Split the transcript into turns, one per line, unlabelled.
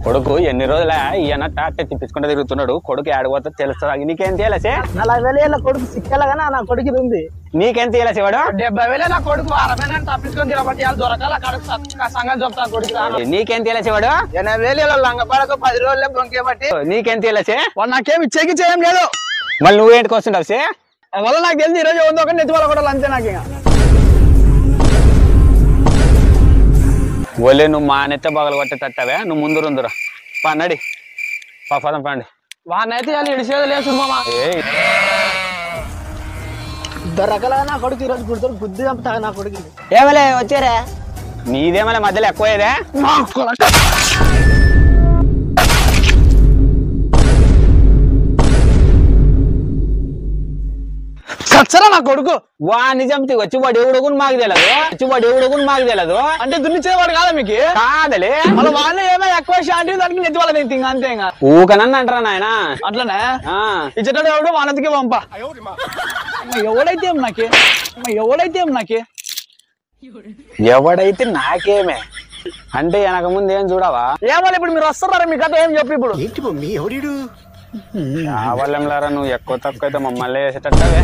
కొడుకు ఎన్ని రోజులే ఈయన టాటే తిప్పించుకుంటూ తిరుగుతున్నాడు. కొడుకు ఆడిపోతే తెలుస్తుంది. నీకేం తేలసే?
40,000 కొడుకు సిక్కేలాగానే నా కొడుకు ఉంది.
నీకేం తేలసే? వాడు
70,000 నా కొడుకు 60,000 తప్పించుకొని తిరగబట్టి దొరకాల సంగతి చెప్తాను కొడుకు.
నీకేం తేలసే? వాడు
80,000 లంగపడక 10 రోజులే బొంకేబట్టి.
నీకేం తేలసే?
వాడు నాకేం ఇచ్చేకి చేయం లేదు.
మళ్ళీ నువ్వేంటికి వస్తుంటావు సే?
వల్ల నాకు తెలిసి ఈరోజు ఉందో ఒకటి నెత్తి వాళ్ళ కూడా అంతే. నాకు
ఒలే నువ్వు మా నెత్త బాగలు కొట్టేటట్టవే. నువ్వు ముందు రుందురా పన్నడి పదం పండి.
వాడినైతే వాళ్ళు ఇడిచేది లేదు మామా. దొరకలా నా కొడుకు ఈరోజు గుర్తు బుద్ధి చంపుతా నా కొడుకు. ఏమలే వచ్చారా?
నీదేమలే మధ్యలో ఎక్కువదే.
సచ్చరా నా కొడుకు.
వాడిని చంపితే వచ్చి వాడు ఎవడుకుని మాకు తెలియదు.
అంటే దున్నిచ్చేవాడు కాదా మీకు?
కాదలే.
మన వాళ్ళు ఏమో ఎక్కువ షాంటి దానికి నెత్తి వాళ్ళ ఇంకా అంతే. ఇంకా
ఊకనన్ను అంటారా నాయన?
అట్లనే ఇచ్చేటోడు ఎవడు వానతికి పంప. ఎవడైతే నాకే
ఎవడైతే నాకేమే అంటే వెనక ముందు ఏం చూడవా?
ఏమో ఇప్పుడు మీరు వస్తున్నారా? మీ కథ ఏం చెప్పి ఇప్పుడు
కావాలంలారా నువ్వు ఎక్కువ తక్కువ అయితే మమ్మల్ని వేసేటట్టవే.